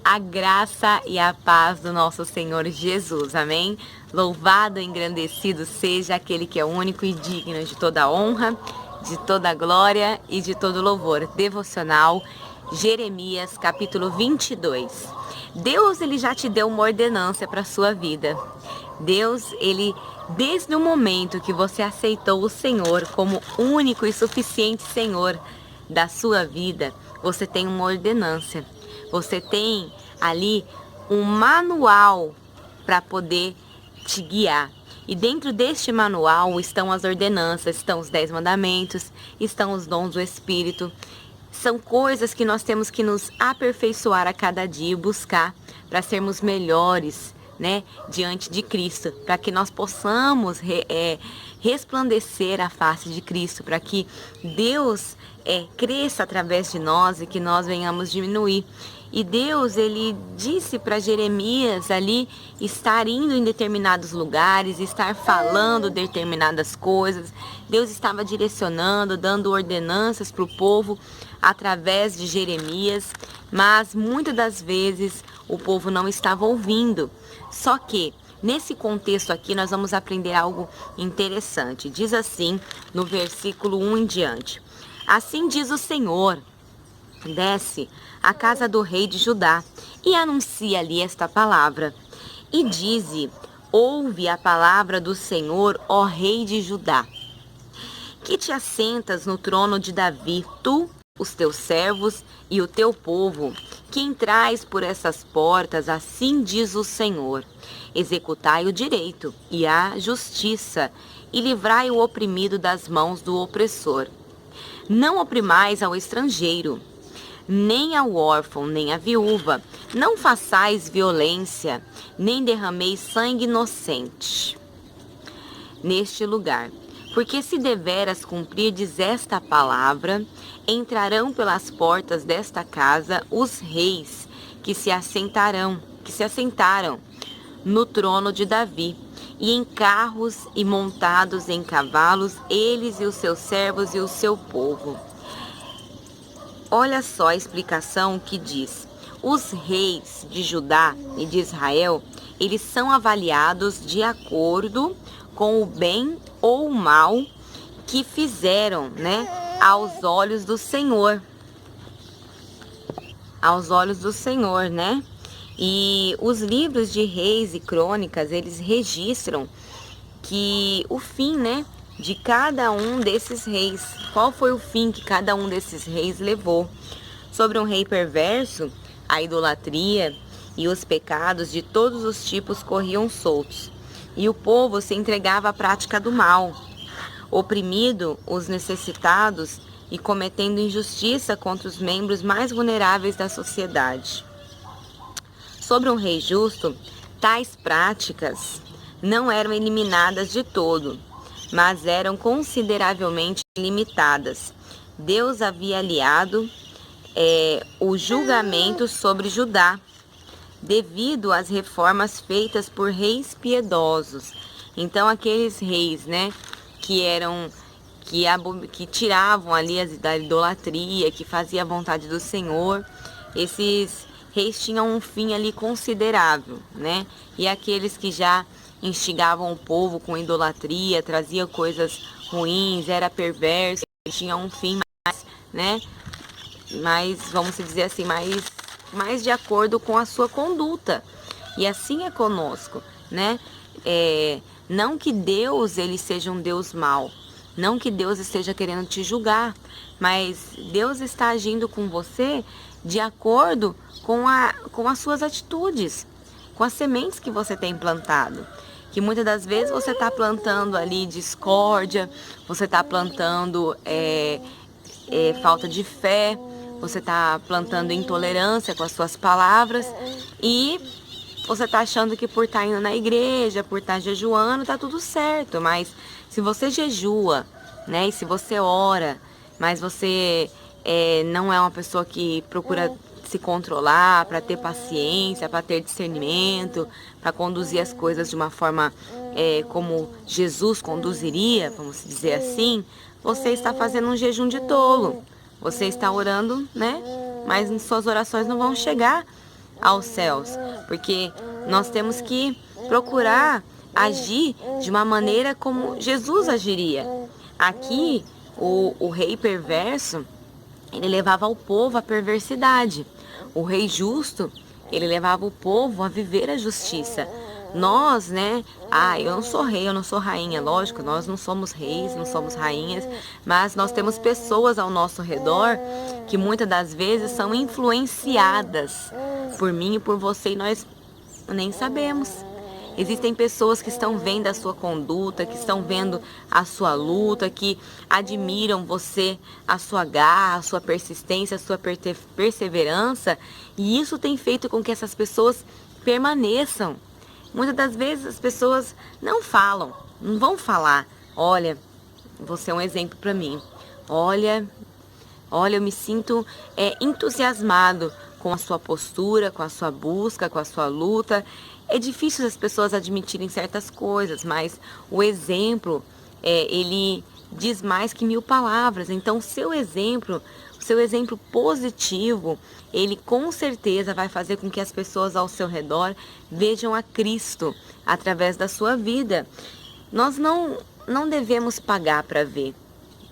A graça e a paz do nosso Senhor Jesus, amém? Louvado e engrandecido seja aquele que é único e digno de toda honra, de toda glória e de todo louvor. Devocional, Jeremias, capítulo 22. Deus, ele já te deu uma ordenança para a sua vida. Deus, ele, desde o momento que você aceitou o Senhor como único e suficiente Senhor da sua vida, você tem uma ordenança. Você tem ali um manual para poder te guiar. E dentro deste manual estão as ordenanças, estão os 10 mandamentos, estão os dons do Espírito. São coisas que nós temos que nos aperfeiçoar a cada dia e buscar para sermos melhores, né, diante de Cristo, para que nós possamos resplandecer a face de Cristo, para que Deus cresça através de nós e que nós venhamos diminuir. E Deus, ele disse para Jeremias ali estar indo em determinados lugares, estar falando determinadas coisas. Deus estava direcionando, dando ordenanças para o povo através de Jeremias, mas muitas das vezes o povo não estava ouvindo. Só que nesse contexto aqui nós vamos aprender algo interessante. Diz assim no versículo 1 em diante: assim diz o Senhor, desce à casa do rei de Judá e anuncia-lhe esta palavra. E dize: ouve a palavra do Senhor, ó rei de Judá, que te assentas no trono de Davi, tu, os teus servos e o teu povo, que entrais por essas portas, assim diz o Senhor: executai o direito e a justiça, e livrai o oprimido das mãos do opressor. Não oprimais ao estrangeiro, nem ao órfão, nem à viúva. Não façais violência, nem derrameis sangue inocente neste lugar. Porque se deveras cumprirdes esta palavra, entrarão pelas portas desta casa os reis que se assentaram no trono de Davi, e em carros e montados em cavalos, eles e os seus servos e o seu povo. Olha só a explicação que diz: os reis de Judá e de Israel, eles são avaliados de acordo com o bem ou o mal que fizeram, né, aos olhos do Senhor. Aos olhos do Senhor, né? E os livros de Reis e Crônicas, eles registram que o fim, né, de cada um desses reis. Qual foi o fim que cada um desses reis levou? Sobre um rei perverso, a idolatria e os pecados de todos os tipos corriam soltos, e o povo se entregava à prática do mal, oprimindo os necessitados e cometendo injustiça contra os membros mais vulneráveis da sociedade. Sobre um rei justo, tais práticas não eram eliminadas de todo, mas eram consideravelmente limitadas. Deus havia aliado o julgamento sobre Judá, devido às reformas feitas por reis piedosos. Então aqueles reis, né, que tiravam ali da idolatria, que fazia a vontade do Senhor, esses reis tinham um fim ali considerável, né? E aqueles que já instigavam o povo com idolatria, traziam coisas ruins, era perverso, tinham um fim mais, né? Mais, vamos dizer assim, mais de acordo com a sua conduta. E assim é conosco, né? Não que Deus, ele seja um Deus mau, não que Deus esteja querendo te julgar, mas Deus está agindo com você de acordo com as suas atitudes, com as sementes que você tem plantado. Que muitas das vezes você está plantando ali discórdia, você está plantando falta de fé, você está plantando intolerância com as suas palavras, e você está achando que por estar indo na igreja, por estar jejuando, está tudo certo. Mas se você jejua, né, e se você ora, mas você não é uma pessoa que procura se controlar, para ter paciência, para ter discernimento, para conduzir as coisas de uma forma como Jesus conduziria, vamos dizer assim, você está fazendo um jejum de tolo. Você está orando, né? Mas suas orações não vão chegar aos céus, porque nós temos que procurar agir de uma maneira como Jesus agiria. Aqui, o rei perverso, ele levava o povo à perversidade. O rei justo, ele levava o povo a viver a justiça. Nós, né? Eu não sou rei, eu não sou rainha, lógico, nós não somos reis, não somos rainhas, mas nós temos pessoas ao nosso redor que muitas das vezes são influenciadas por mim e por você e nós nem sabemos. Existem pessoas que estão vendo a sua conduta, que estão vendo a sua luta, que admiram você, a sua garra, a sua persistência, a sua perseverança, e isso tem feito com que essas pessoas permaneçam. Muitas das vezes as pessoas não falam, não vão falar: olha, você é um exemplo para mim. Olha, eu me sinto entusiasmado com a sua postura, com a sua busca, com a sua luta. É difícil as pessoas admitirem certas coisas, mas o exemplo, ele diz mais que 1000 palavras. Então, o seu exemplo positivo, ele com certeza vai fazer com que as pessoas ao seu redor vejam a Cristo através da sua vida. Nós não devemos pagar para ver.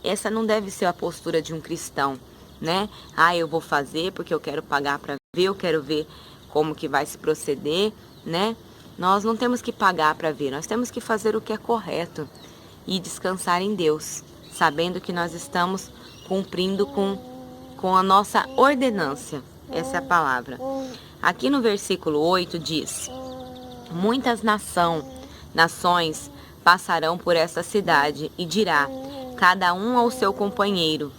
Essa não deve ser a postura de um cristão, né? Eu vou fazer porque eu quero pagar para ver, eu quero ver como que vai se proceder, né? Nós não temos que pagar para ver, nós temos que fazer o que é correto e descansar em Deus, sabendo que nós estamos cumprindo com a nossa ordenância. Essa é a palavra. Aqui no versículo 8 diz: muitas nações passarão por essa cidade e dirá, cada um ao seu companheiro: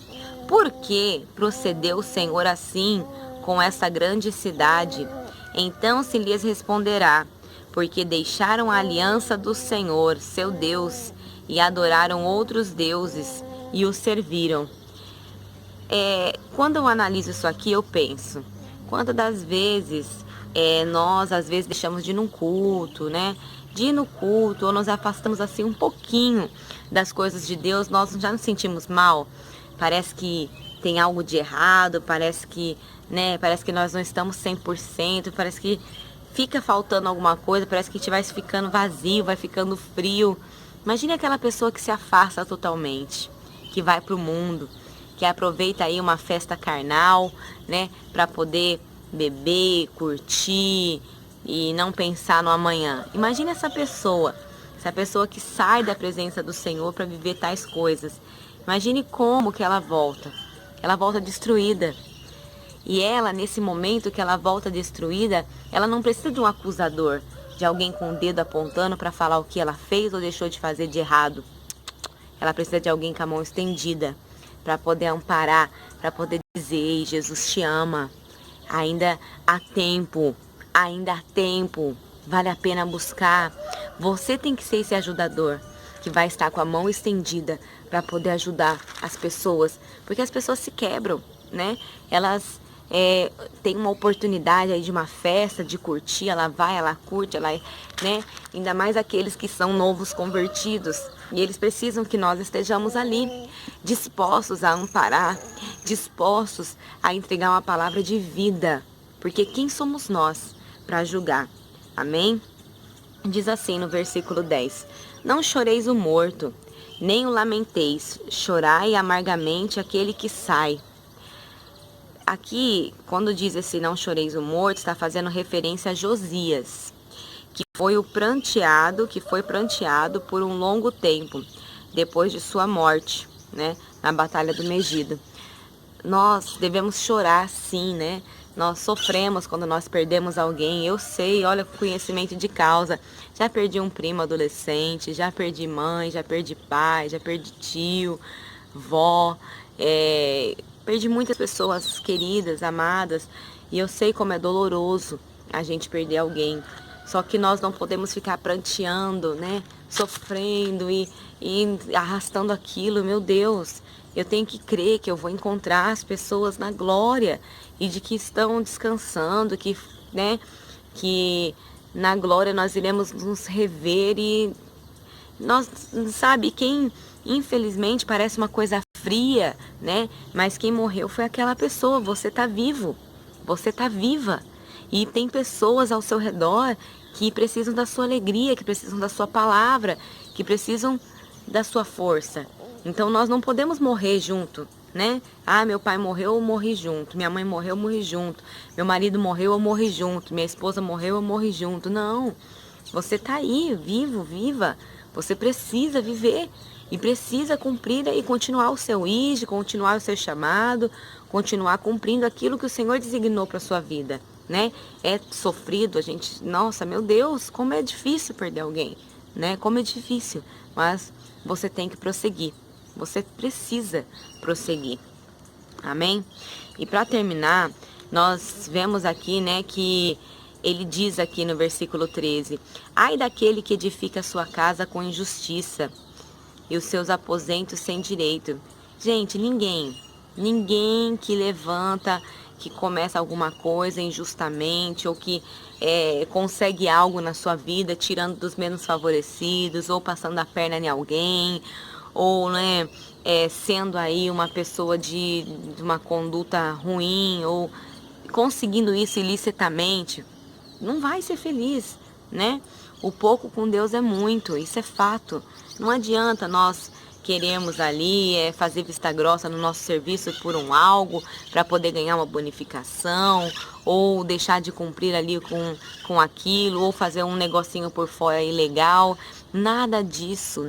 por que procedeu o Senhor assim com essa grande cidade? Então se lhes responderá: porque deixaram a aliança do Senhor, seu Deus, e adoraram outros deuses e os serviram. Quando eu analiso isso aqui, eu penso, quantas das vezes nós às vezes deixamos de ir num culto, né? De ir no culto, ou nos afastamos assim um pouquinho das coisas de Deus, nós já nos sentimos mal. Parece que tem algo de errado, parece que nós não estamos 100%, parece que fica faltando alguma coisa, parece que a gente vai ficando vazio, vai ficando frio. Imagine aquela pessoa que se afasta totalmente, que vai para o mundo, que aproveita aí uma festa carnal, né, para poder beber, curtir e não pensar no amanhã. Imagine essa pessoa que sai da presença do Senhor para viver tais coisas. Imagine como que ela volta destruída. E ela, nesse momento que ela volta destruída, ela não precisa de um acusador, de alguém com o dedo apontando para falar o que ela fez ou deixou de fazer de errado. Ela precisa de alguém com a mão estendida, para poder amparar, para poder dizer: ei, Jesus te ama, ainda há tempo, vale a pena buscar. Você tem que ser esse ajudador, que vai estar com a mão estendida para poder ajudar as pessoas, porque as pessoas se quebram, né? Elas têm uma oportunidade aí de uma festa, de curtir, ela vai, ela curte, né? Ainda mais aqueles que são novos convertidos, e eles precisam que nós estejamos ali, dispostos a amparar, dispostos a entregar uma palavra de vida, porque quem somos nós para julgar? Amém? Diz assim no versículo 10: não choreis o morto, nem o lamenteis, chorai amargamente aquele que sai. Aqui, quando diz esse não choreis o morto, está fazendo referência a Josias, que foi pranteado por um longo tempo, depois de sua morte, né, na Batalha do Megido. Nós devemos chorar sim, né? Nós sofremos quando nós perdemos alguém. Eu sei, olha, conhecimento de causa. Já perdi um primo adolescente, já perdi mãe, já perdi pai, já perdi tio, vó, perdi muitas pessoas queridas, amadas, e eu sei como é doloroso a gente perder alguém. Só que nós não podemos ficar pranteando, né? Sofrendo e arrastando aquilo. Meu Deus, eu tenho que crer que eu vou encontrar as pessoas na glória e de que estão descansando, né? Que na glória nós iremos nos rever e nós, sabe, quem infelizmente parece uma coisa fria, né? Mas quem morreu foi aquela pessoa. Você tá vivo, você tá viva. E tem pessoas ao seu redor que precisam da sua alegria, que precisam da sua palavra, que precisam da sua força. Então nós não podemos morrer junto, né? Ah, meu pai morreu, eu morri junto. Minha mãe morreu, eu morri junto. Meu marido morreu, eu morri junto. Minha esposa morreu, eu morri junto. Não. Você tá aí, vivo, viva. Você precisa viver e precisa cumprir e continuar o seu ID, continuar o seu chamado, continuar cumprindo aquilo que o Senhor designou para sua vida, né? É sofrido, a gente, nossa, meu Deus, como é difícil perder alguém, né? Como é difícil, mas você tem que prosseguir. Você precisa prosseguir. Amém? E para terminar, nós vemos aqui, né, que ele diz aqui no versículo 13: ai daquele que edifica a sua casa com injustiça e os seus aposentos sem direito. Gente, ninguém que levanta, que começa alguma coisa injustamente ou que consegue algo na sua vida tirando dos menos favorecidos ou passando a perna em alguém ou, né, sendo aí uma pessoa de uma conduta ruim ou conseguindo isso ilicitamente, não vai ser feliz, né? O pouco com Deus é muito, isso é fato. Não adianta nós queremos ali fazer vista grossa no nosso serviço por um algo para poder ganhar uma bonificação ou deixar de cumprir ali com aquilo ou fazer um negocinho por fora ilegal. Nada disso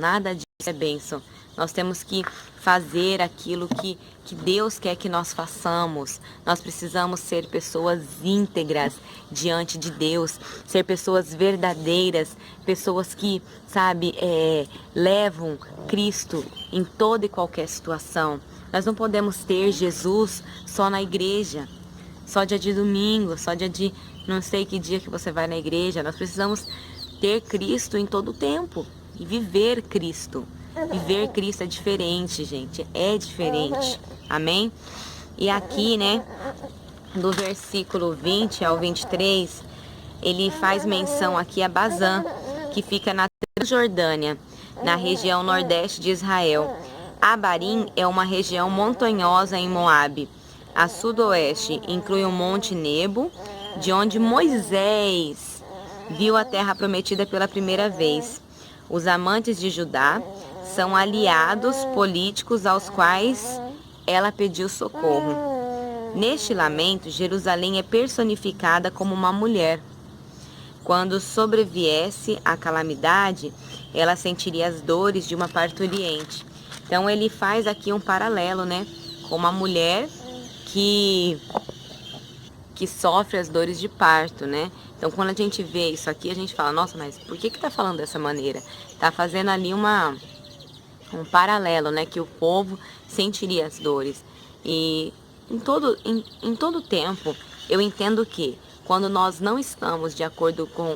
é bênção. Nós temos que fazer aquilo que Deus quer que nós façamos. Nós precisamos ser pessoas íntegras diante de Deus, ser pessoas verdadeiras, pessoas que, sabe, levam Cristo em toda e qualquer situação. Nós não podemos ter Jesus só na igreja, só dia de domingo, só dia de não sei que dia que você vai na igreja. Nós precisamos ter Cristo em todo o tempo e viver Cristo. Viver Cristo é diferente, gente, é diferente, amém? E aqui, né, do versículo 20 ao 23, ele faz menção aqui a Bazã, que fica na Transjordânia, na região nordeste de Israel. Abarim é uma região montanhosa em Moabe. A sudoeste inclui o Monte Nebo, de onde Moisés viu a terra prometida pela primeira vez. Os amantes de Judá são aliados políticos aos quais ela pediu socorro. Neste lamento, Jerusalém é personificada como uma mulher. Quando sobreviesse a calamidade, ela sentiria as dores de uma parturiente. Então ele faz aqui um paralelo, né, com uma mulher que sofre as dores de parto, né? Então quando a gente vê isso aqui, a gente fala, nossa, mas por que tá falando dessa maneira? Tá fazendo ali um paralelo, né, que o povo sentiria as dores. E em todo tempo, eu entendo que quando nós não estamos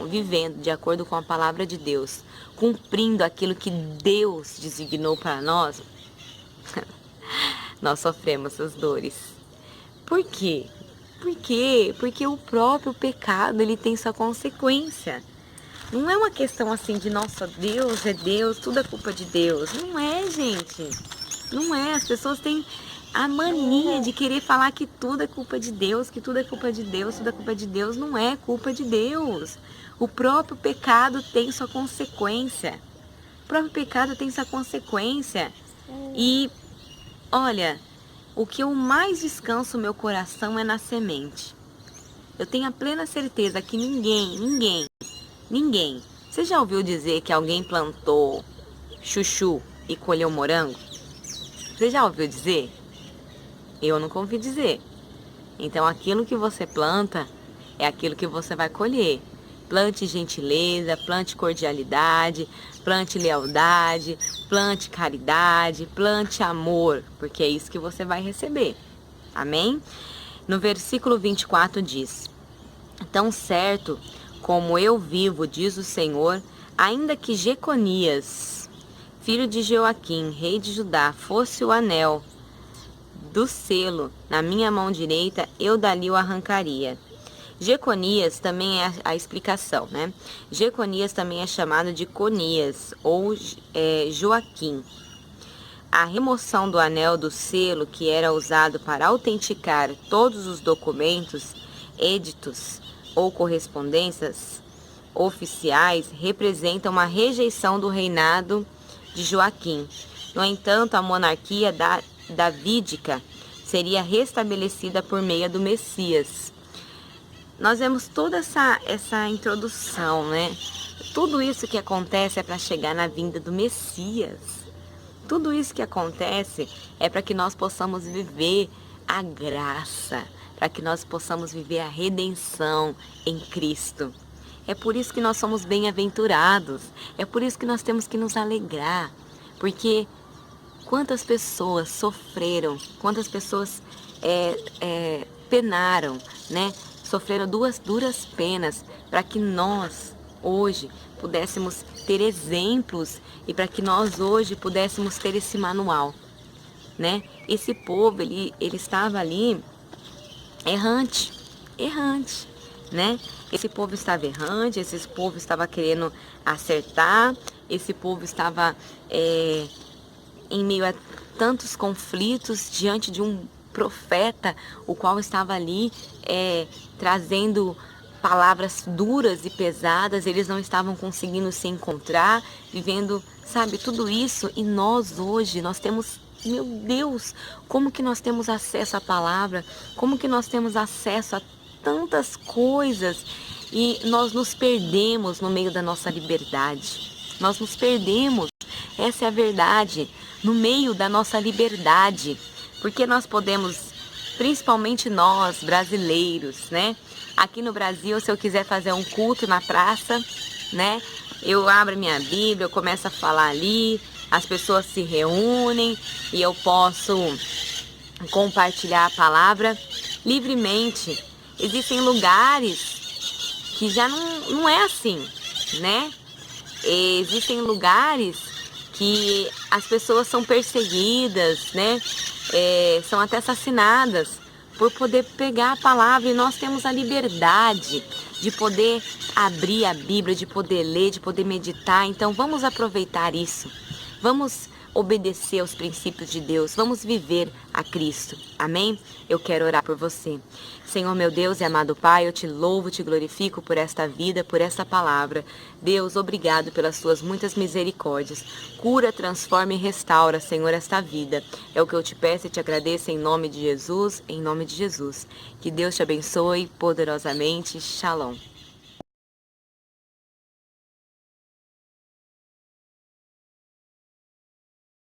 vivendo de acordo com a palavra de Deus, cumprindo aquilo que Deus designou para nós, nós sofremos as dores. Por quê? Porque o próprio pecado, ele tem sua consequência. Não é uma questão assim de, nossa, Deus é Deus, tudo é culpa de Deus. Não é, gente. Não é. As pessoas têm a mania de querer falar que tudo é culpa de Deus, que tudo é culpa de Deus, tudo é culpa de Deus. Não é culpa de Deus. O próprio pecado tem sua consequência. O próprio pecado tem sua consequência. E, olha, o que eu mais descanso o meu coração é na semente. Eu tenho a plena certeza que ninguém. Você já ouviu dizer que alguém plantou chuchu e colheu morango? Você já ouviu dizer? Eu nunca ouvi dizer. Então aquilo que você planta é aquilo que você vai colher. Plante gentileza, plante cordialidade, plante lealdade, plante caridade, plante amor, porque é isso que você vai receber. Amém? No versículo 24 diz: tão certo como eu vivo, diz o Senhor, ainda que Jeconias, filho de Joaquim, rei de Judá, fosse o anel do selo na minha mão direita, eu dali o arrancaria. Jeconias também é a explicação, né? Jeconias também é chamado de Conias ou Joaquim. A remoção do anel do selo, que era usado para autenticar todos os documentos, editos, ou correspondências oficiais representam uma rejeição do reinado de Joaquim. No entanto, a monarquia davídica seria restabelecida por meio do Messias. Nós vemos toda essa introdução, né? Tudo isso que acontece é para chegar na vinda do Messias. Tudo isso que acontece é para que nós possamos viver a graça, para que nós possamos viver a redenção em Cristo. É por isso que nós somos bem-aventurados, é por isso que nós temos que nos alegrar, porque quantas pessoas sofreram, quantas pessoas penaram, né? Sofreram duras penas para que nós hoje pudéssemos ter exemplos e para que nós hoje pudéssemos ter esse manual, né? Esse povo, ele estava ali errante, né? Esse povo estava errante, esse povo estava querendo acertar, esse povo estava em meio a tantos conflitos diante de um profeta, o qual estava ali trazendo palavras duras e pesadas. Eles não estavam conseguindo se encontrar, vivendo, sabe, tudo isso. E nós hoje, nós temos, meu Deus, como que nós temos acesso à palavra, como que nós temos acesso a tantas coisas e nós nos perdemos no meio da nossa liberdade. Nós nos perdemos, essa é a verdade, no meio da nossa liberdade, porque nós podemos, principalmente nós brasileiros, né? Aqui no Brasil, se eu quiser fazer um culto na praça, né? Eu abro minha Bíblia, eu começo a falar ali, as pessoas se reúnem e eu posso compartilhar a palavra livremente. Existem lugares que já não é assim, né? Existem lugares que as pessoas são perseguidas, né? São até assassinadas por poder pegar a palavra, e nós temos a liberdade de poder abrir a Bíblia, de poder ler, de poder meditar. Então vamos aproveitar isso, vamos obedecer aos princípios de Deus, vamos viver a Cristo, amém? Eu quero orar por você. Senhor meu Deus e amado Pai, eu te louvo, te glorifico por esta vida, por esta palavra. Deus, obrigado pelas suas muitas misericórdias. Cura, transforma e restaura, Senhor, esta vida. É o que eu te peço e te agradeço em nome de Jesus, em nome de Jesus. Que Deus te abençoe poderosamente. Shalom.